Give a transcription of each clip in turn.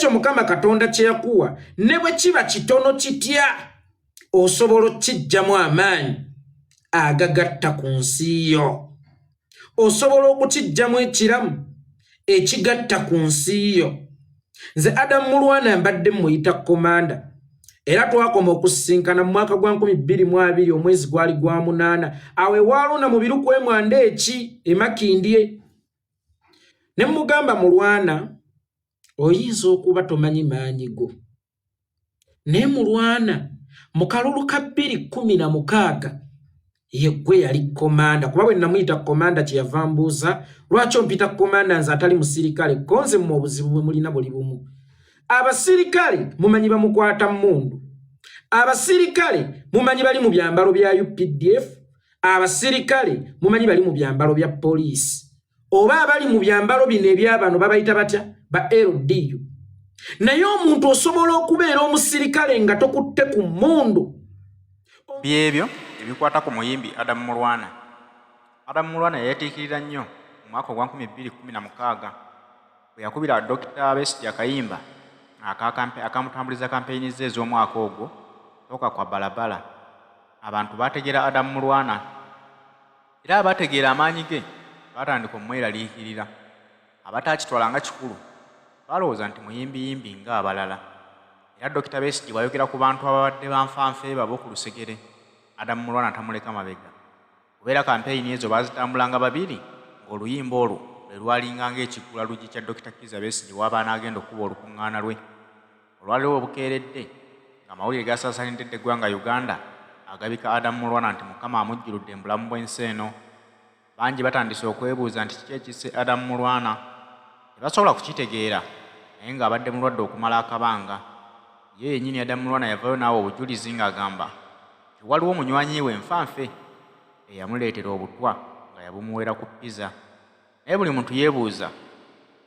ekyo Mukama Katonda kye yakuwa ne bwe kiba kitono kitya osobola okkiggyamu amaanyi agagatta ku nsi yo. Osobola okukiggyamu ekiramu ekigatta ku nsi yo. Nze Adamu Mulwana mbadde muyita komanda era twakoma okusisinkana mu mwaka gwa 2022 omwezi gwali gwa 8 awe waluna mu biru kwemwanda eki emakindye ne mugamba Mulwana oyinza okuba tomanyi maanyi go ne Mulwana mu kalulu ka 2016 yeggwe yali komanda kuba bwe namuyita komanda kyeyava mbuuza lwaki ompita komanda nze atali musirikale konze mu obuzibu bwe mulina buli bumu. Abasirikale mumanyi Bamukwata Mmundu, abasirikale mumanyi bali mu byambalo bya UPDF, abasirikale mumanyi bali mu byambalo bya poliisi oba abali mu byambalo bino ebyabano babayita batya ba LDU. Naye omuntu osobola okubeera omusirikale nga tokutte ku mmundu. Byebyo ebikwata ku muyimbi Adamu Mulwana. Adamu Mulwana yeetiikirira nnyo mu mwaka gwa 2016 bwe yakubira Dr. Besigye akayimba akamutambuliza kampeyini ze ez'omwaka ogwo toka kwa balabala. Abantu bategeera Adamu Mulwana era abategeera amaanyi ge batandika omweraliikirira. Abataakitwala nga kikulu balowooza nti muyimbi ng'abalala. Era Dr. Besigye bwayogera ku bantu ababadde banfanfe babo ku lusegere Adamu Mulwana tamuleka mabega. Kubeera kampeyini ezo bazitambulanga babiri ng'oluyimba olwo lwe lwalinganga ekikula lugi kya Dr. Besigye waba anaagenda okuba olukuŋŋaana lwe. Olwaliwo obukeeredde ng'amawulire gasaasaanidde eggwanga Uganda agabika Adamu Mulwana nti Mukama amujjuludde mu bulamu bw'ensi eno. Bangi batandise okwebuuza nti kiki ekisse Adamu Mulwana. Tebasobola kukitegeera naye ng'abadde mulwadde okumala akabanga. Ye yennyini Adamu Mulwana yavayo naawe obujulizi ng'agamba waliwo munywanyi we nfanfe eyamuleetera obutwa nga yabumuwera ku pizza. Naye buli muntu yeebuuza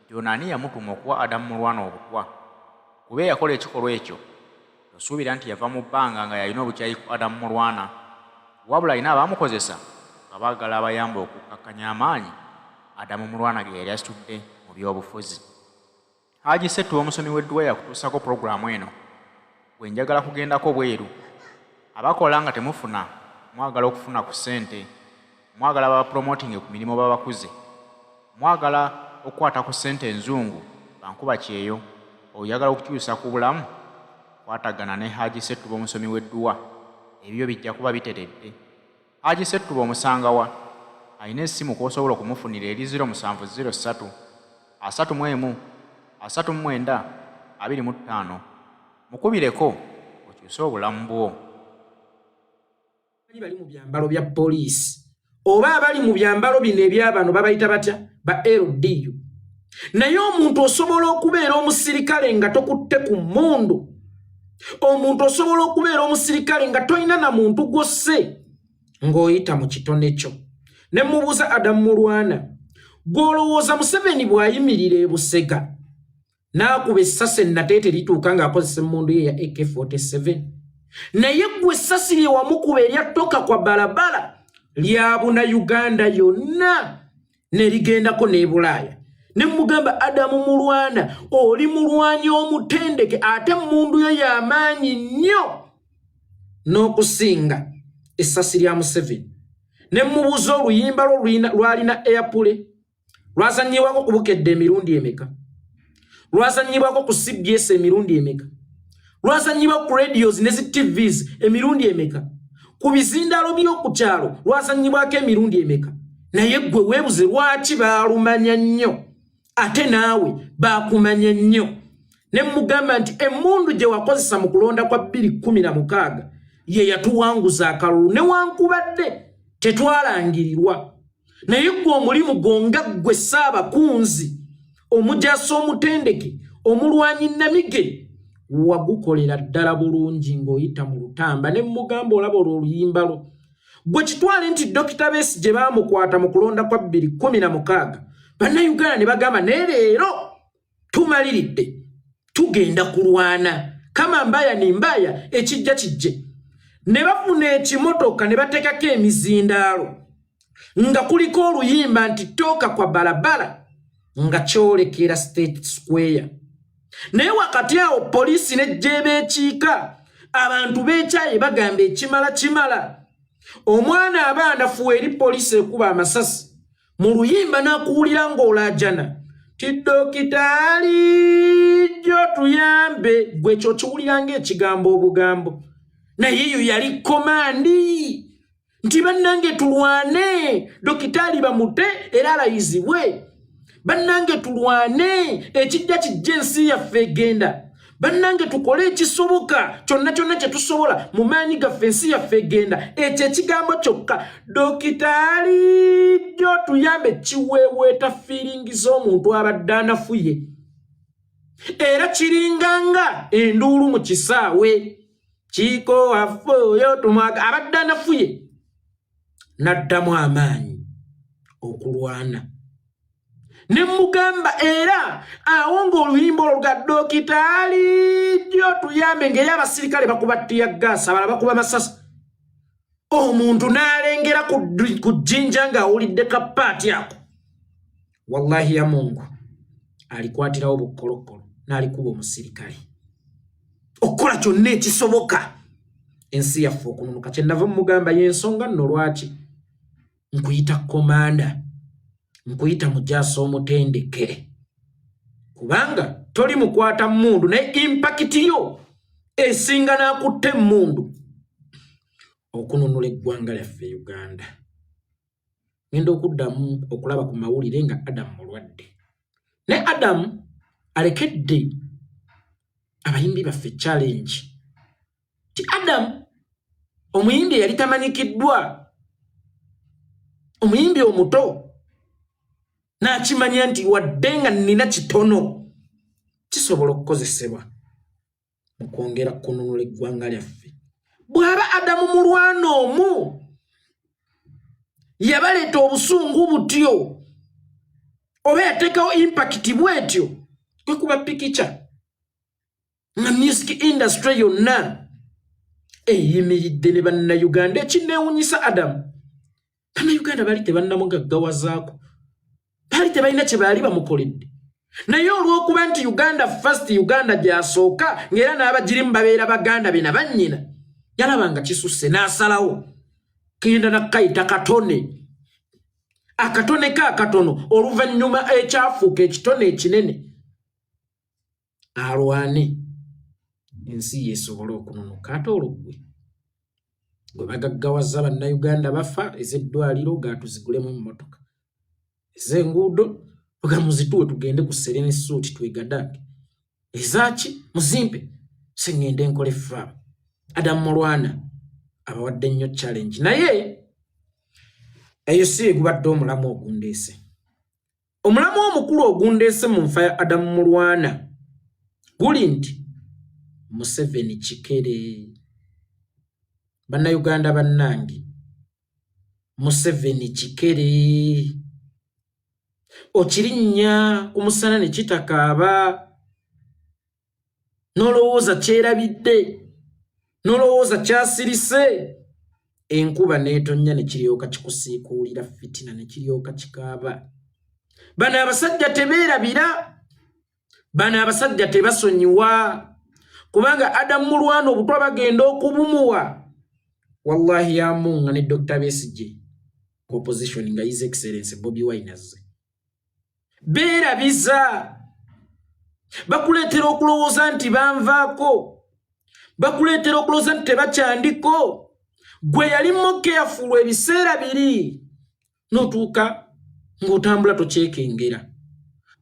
nti ono ani yamutuma okuwa Adamu Mulwana obutwa? Kuba yakola ekikolwa ekyo tosuubira nti yava mu bbanga nga yalina obukyayi ku Adamu Mulwana, wabula alina abaamukozesa nga baagala abayamba okukakkanya amaanyi Adamu Mulwana ge yali asitudde mu byobufuzi. Haji Setu omusomi w'edduwa yakutuusako pulogulaamu eno bwe njagala kugendako bweru. Abakola nga temufuna mwagala okufuna ku ssente, mwagala baba promoting ku mirimu babakuze, mwagala okukwata ku ssente enzungu bankuba kyeyo, oyagala okukyusa ku bulamu kwatagana ne Haji Setu omusomi w'edduwa. Ebyo bijja kuba biteredde. Haji Setu omusangawa alina essimu kw'osobola okumufunira eri 0703 31 39 25. Mukubireko okyuse obulamu bwo. Bali mu byambalo bya poliisi oba abali mu byambalo bino ebyabano babayita batya ba LDU. Naye omuntu osobola okubeera omusirikale nga tokutte ku mmundu. Omuntu osobola okubeera omusirikale nga toyina na muntu gosse ng'oyita mu kitone kyo. Ne mubuuza Adamu Mulwana gw'olowooza Museveni bw'ayimirira e Busega n'akuba essasi ennateete lituuka ng'akozesa emmundu ye ya AK-47, naye gwe essasi lye wamukuba eryattoka kwa balabala lyabuna Uganda yonna ne ligendako ne Bulaaya. Ne mugamba Adamu Mulwana oli mulwanyi omutendeke ate emmundu yo y'amaanyi nnyo n'okusinga essasi lya Museveni. Ne mubuuza oluyimba lwalina airpule lwazannyibwako ku Bukedde emirundi emeka, lwazannyibwako ku CBS emirundi emeka, lwazannyibwako ku radios ne zi TVs emirundi emeka, ku bizindalo by'oku kyalo lwazannyibwako emirundi emeka. Naye gwe weebuze lwaki baalumanya nnyo ate naawe baakumanya nnyo. Ne mugamba nti emmundu gye wakozesa mu kulonda kwa 2016 ye yatuwanguza akalulu newankubadde tetwalangirirwa. Naye gwe omulimu gonga gwe Ssaabakunzi omujaasi omutendeke omulwanyi Namige wagukolera ddala bulungi ng'oyita mu Lutamba. Ne mugamba olaba oluyimba gwe kitwale nti Dr. Besigye Bamukwata mu kulonda kwa 2016 bannayuganda ne bagamba ne leero tumaliridde tugenda kulwana kama mbaya ni mbaya ekijja kijje. Ne bafuna ekimotoka ne batekako emizindaalo nga kuliko oluyimba nti tooka kwa balabala nga kyolekera State Square. naye wakati awo poliisi n'ejja beekiika abantu beekyaye bagamba ekimala kimala omwana abandafuwa eri poliisi ekuba amasasi mu luyimba n'akuwulira ng'olaajana ti dokitaali jjo tuyambe gwe ekyo kiwulira ng'ekigambo obugambo naye eyo yali komandi nti bannange tulwane dokitaali bamute era alayizibwe bannange tulwane ekijja kijja ensi yaffe egenda bannange tukole ekisoboka kyonna kyonna kye tusobola mu maanyi gaffe ensi yaffe egenda ekyo ekigambo kyokka dokitaali jjo tuyambe kiweeweeta fiiringi z'omuntu abadde anafuye era kiringanga enduulu mu kisaawe kiiko wafeoyo tumwaga abadde anafuye n'addamu amaanyi okulwana ne mugamba era awo ng'oluyimba olwo luga dokitaali jjo tuyambe ng'eri abasirikale bakuba tiyaggaasa abalala bakuba masasi omuntu n'alengera ku jjinja ng'awulidde kapaati ako wallahi ya mungu alikwatirawo bukkolokolo n'alikuba omusirikale okukola kyonna ekisoboka ensi yaffe okununuka kyenava mugamba y'ensonga nno lwaki nkuyita komanda nkuyita mujaasi omutendeke kubanga toli mukwata mmundu naye impakiti yo esinga n'akutte mmundu okununula eggwanga lyaffe Uganda. Ngenda okuddamu okulaba ku mawulire nga Adamu mulwadde ne Adamu alekedde abayimbi baffe challenge ti Adamu omuyimbi yali tamanyikiddwa omuyimbi omuto n'akimanya nti wadde nga nina kitono kisobola okukozesebwa mu kwongera kununula eggwanga lyaffe. Bw'aba Adamu Mulwana omu yabaleeta obusungu butyo oba yateekawo impakiti bwetyo kwe kuba pikica nga music industry yonna eyimiridde ne bannayuganda ekinneewunyisa Adamu bannayuganda baali tebannamugaggawazaako baali tebalina kye baali bamukoledde naye olw'okuba nti Uganda first Uganda gyasooka ng'era n'abagirimu babeera baganda be na bannyina yalabanga kisusse n'asalawo kenda nakayita katone akatone ka katono oluvannyuma ekyafuuka ekitone ekinene alwane ensi yeesobola okununuka ate olugwe gwe bagaggawaza bannayuganda bafa ez'eddwaliro gaatuzigulemu emmotoka ez'enguudo tugamuzituwe tugende ku Serene Suuti twegaddaake ezaki muzimpe sengende nkole ffaaba. Adamu Mulwana abawadde nnyo challenge naye eyo si egubadde omulamu ogundeese. Omulamu omukulu ogundeese mu nfa ya Adamu Mulwana guli nti Museveni kikere. Bannayuganda bannange Museveni kikere okirinnya ku musana ne kitakaaba nolowooza kyerabidde nolowooza kyasirise enkuba n'etonnya ne kiryoka kikusiikuulira fitina ne kiryoka kikaaba. Bano abasajja tebeerabira bano abasajja tebasonyiwa kubanga Adamu Mulwana obutwa bagenda okubumuwa wallahi ya munga ne Dr. Besigye opposition nga His Excellency Bobi Wine azze beerabiza bakuleetera okulowooza nti banvaako bakuleetera okulowooza nti tebakyandiko gwe yali careful ebiseera biri n'otuuka ng'otambula tokyekengera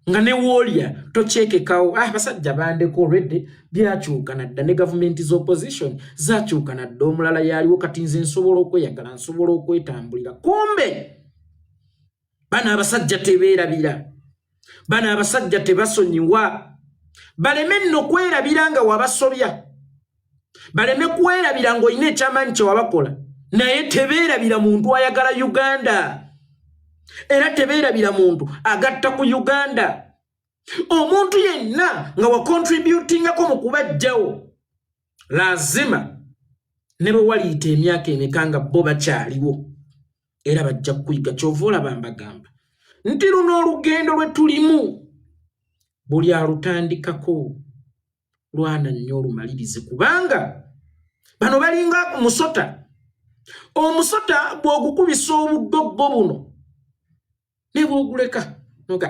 nga ne woolya tokyekekawo basajja bandeko already byakyuka nadda ne gavumenti z'opposition zakyuka nadda omulala yaliwo kati nze nsobola okweyagala nsobola okwetambulira kumbe bano abasajja tebeerabira bano abasajja tebasonyiwa baleme nno kwerabira nga wabasobya baleme kwerabira ng'olina ekyamaanyi kye wabakola naye tebeerabira muntu ayagala Uganda era tebeerabira muntu agatta ku Uganda omuntu yenna nga wakontributingako mu kubajjawo lazima ne bwe waliyita emyaka emekanga bo bakyaliwo era bajja kuyiga kyova olaba mbagamba nti luno olugendo lwe tulimu buli alutandikako lwana nnyo olumalirize kubanga bano balinga musota. Omusota bw'ogukubisa obugoggo buno ne bw'oguleka noga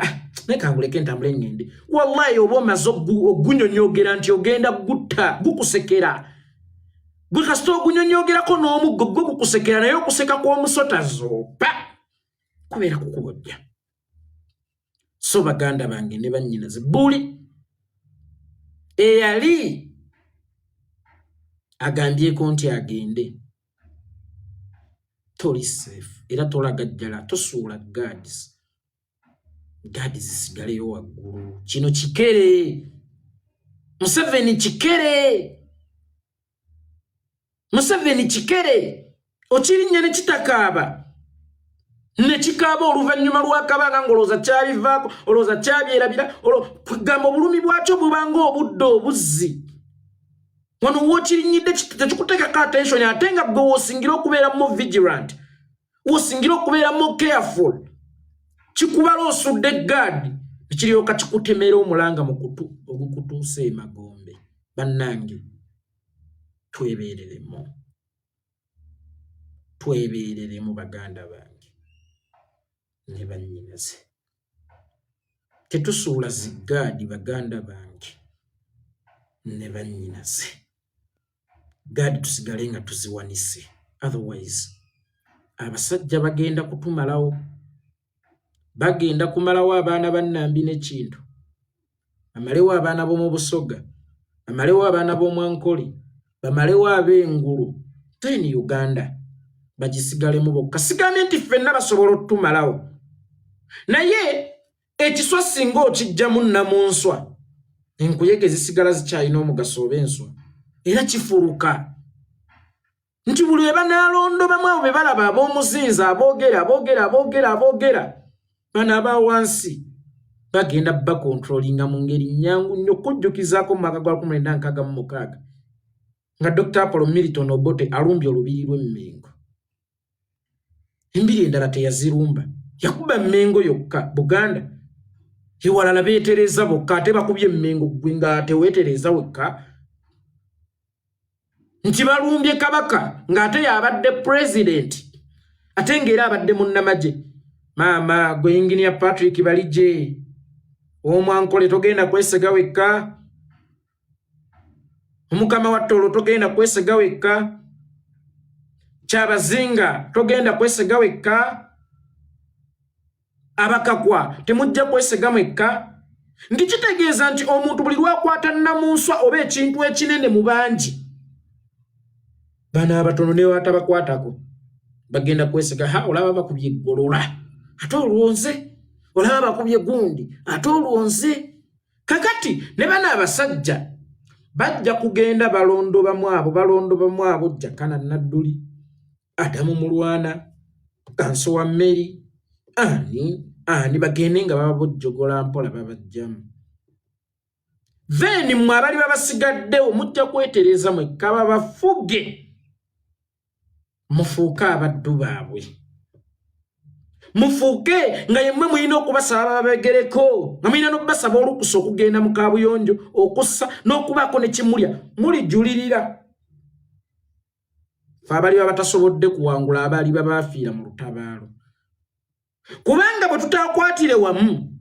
neka nguleke ntambule ngende wallahi obo mazo ogunyonyogera nti ogenda gutta gukusekera gwe kasito ogunyonyogerako n'omugoggo gukusekera naye okuseka kw'omusota zopa kubeera kukubojja. So baganda bange ne bannyinaze buli eyali agambyeko nti agende toli safe era tolagajjala tosuula guards zisigaleyo waggulu. Kino kikere Museveni kikere okirinnya ne kitakaaba ne kikaaba oluvannyuma lw'akabanga ng'olowooza kyabivaako olowooza kyabyerabira gamba obulumi bwakyo bubanga obudde obuzzi wano w'okirinyidde tekikuteekako attention ate nga gwe w'osingira okubeeramu vigilant w'osingira okubeeramu careful kikubala osudde guard ekiryoka kikutemera omulanga mu kutu ogukutuusa emagombe. Bannange twebeereremu baganda bange ne bannyinaze tetusuula zigaadi baganda bange ne bannyinaze gaadi tusigale nga tuziwanise otherwise abasajja bagenda kutumalawo. Bagenda kumalawo abaana bannambi n'ekintu amalewo abaana b'omu Busoga amalewo abaana b'omwankoli bamalewo ab'engulu then Uganda bagisigalemu bokka. Sigambye nti ffenna basobola otutumalawo naye ekiswa singa okijjamu nnamunswa enkuyege zisigala zikyalina omugaso oba enswa era kifuruka nti buli we banaalonda bamu abo be balaba ab'omuzinza aboogera bano aba wansi bagenda bakontrolinga mu ngeri nnyangu nnyo okujjukizaako mu mwaka gwa 1966 nga Dr. Apollo Milton Obote alumbye olubiri lw'Emmengo. Embiri endala teyazirumba yakuba Mmengo yokka Buganda ewalala beetereza bokka ate bakubye Emmengo gwe nga teweetereza wekka nti balumbye Kabaka ng'ate y'abadde president ate ng'era abadde munnamagye. Mama gwe Engineer Patrick Balije omwankole togenda kwesega wekka omukama wa Tolo togenda kwesega wekka Kyabazinga togenda kwesega wekka Abakagwa temujja kwesega mwekka. Ndikitegeeza nti omuntu buli lwakwata nnamunswa oba ekintu ekinene mu bangi bana abatono ne watabakwatako bagenda kwesega olaba bakubye eggolola ate olwonze olaba bakubye gundi ate olwonze. Kakati ne bana abasajja bajja kugenda balondo bamu abo Jakana Nadduli Adamu Mulwana Kanso wa Mary ani bagende nga babojjogola mpola babajjamu. Then mmwe abali babasigaddewo mujja kwetereza mwekka babafuge mufuuke abaddu baabwe mufuuke nga yemmwe mulina okubasaba babegereko nga mulina n'okubasaba olukusa okugenda mu kaabuyonjo okussa n'okubaako ne kimulya mulijulirira. Fe abali babatasobodde kuwangula abaali babaafiira mu lutabaalo kubanga bwe tutaakwatire wamu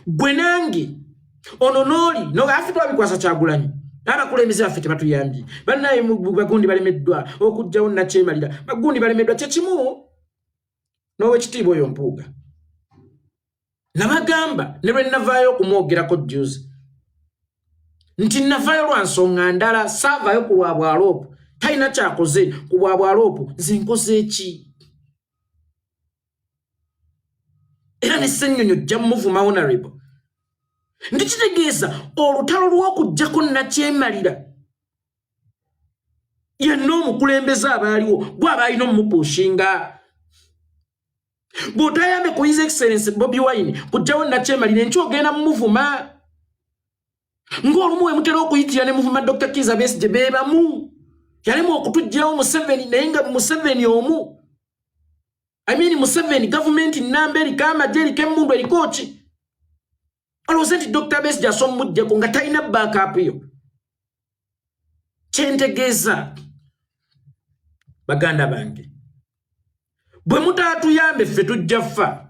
gwe nange ono n'oli nogafe twabikwasa Kyagulanyi abakulembeze baffe tebatuyambye bannaye bagundi balemeddwa okujjawo nakyemalira bagundi balemeddwa kyekimu n'owekitiibwa oyo Mpuuga nabagamba ne lwe navaayo okumwogerako juzi nti navaayo lwa nsonga ndala saavaayo ku lwa bwaloopu talina kyakoze ku bwa bwaloopu nze nkoze ki era ne ssennyonyo jja muvuma honorable ndikitegeeza olutalo lw'okuggyako nakyemalira yenna omukulembeze abaaliwo gwaba alina omupushinga bw'otayambe ku His Excellency Bobi Wine kugjawo nakyemalira enki ogenda muvuma ng'olumu we mutera okuyitira ne muvuma Dr. Kizza Besigye beebamu yalemu okutuggyirawo Museveni naye nga Museveni omu Museveni government nnamba eriko amagye eriko emmundu eriko ki alowooza nti Dr. Besigye asomuddeko nga talina backup yo. Kyentegeeza baganda bange, bwe mutaatuyambe ffe tujja ffa,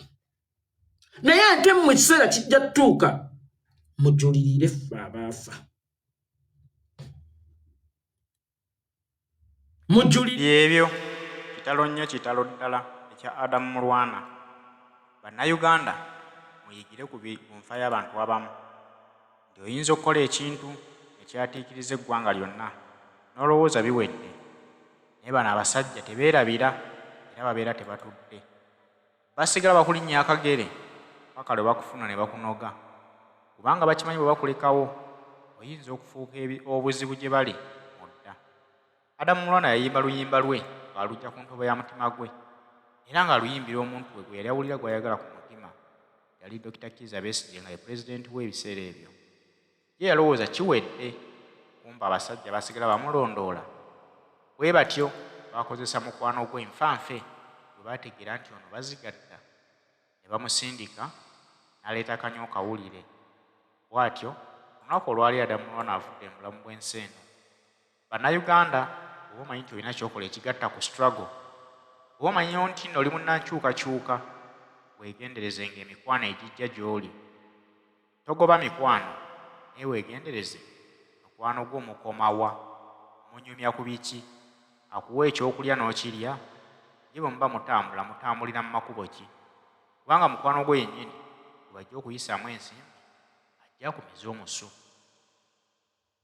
naye ate mu kiseera kijja tutuuka mujulirire ffe abaafa. Mujulirire ebyo kitalo nnyo kitalo ddala ekya Adamu Mulwana. Bannayuganda muyigire ku nfa y'abantu abamu nti oyinza okukola ekintu ekyatiikiriza eggwanga lyonna n'olowooza biwedde, naye bano abasajja tebeerabira era babeera tebatudde, basigala bakulinnya akagere paka lwe bakufuna ne bakunoga, kubanga bakimanyi bwe bakulekawo oyinza okufuuka obuzibu gye bali mudda. Adamu Mulwana yayimba luyimba lwe ng'alujja ku ntobo ya mutima gwe, era ng'aluyimbira omuntu we gwe yali awulira gw'ayagala ku mutima yali Dr. Kizza Besigye nga ye pulezidenti w'ebiseera ebyo. Ye yalowooza kiwedde, kumba abasajja basigala bamulondoola. Bwe batyo bakozesa mukwano gwe nfanfe bwe bategeera nti ono bazigatta, ne bamusindika n'aleeta kanyo kawulire. Bw'atyo olunaku olwali Adamu Mulwana avudde mu bulamu bw'ensi eno. Bannayuganda, oba omanyi nti olina kyokola ekigatta ku struggle, oba omanyi nti nno oli munnankyukakyuka, weegenderezenga emikwano egijja gy'oli. Togoba mikwano, naye weegendereze mukwano gw'omukomawa, munyumya ku biki, akuwa ekyokulya n'okirya, ye bwe muba mutambulira mu makubo ki? Kubanga mukwano gwe yennyini bw'ajja okuyisaamu ensimbi ajja akumiza omusu.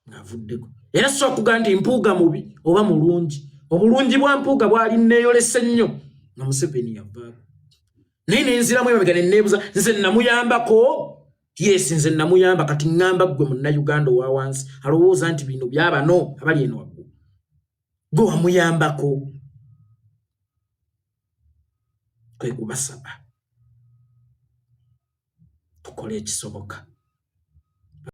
Avuddeko. Era so okuga nti mpuuga mubi oba mulungi. Obulungi bwa mpuuga bwali neeyolese nnyo nga Museveni yavaako. Naye nenziramu emabega ne neebuuza, nze namuyambako? Yes, nze namuyamba, kati ngamba ggwe munnayuganda owa wansi alowooza nti bino byabano abali eno waggulu. Gwe wamuyambako? Kwe kubasaba tukole ekisoboka.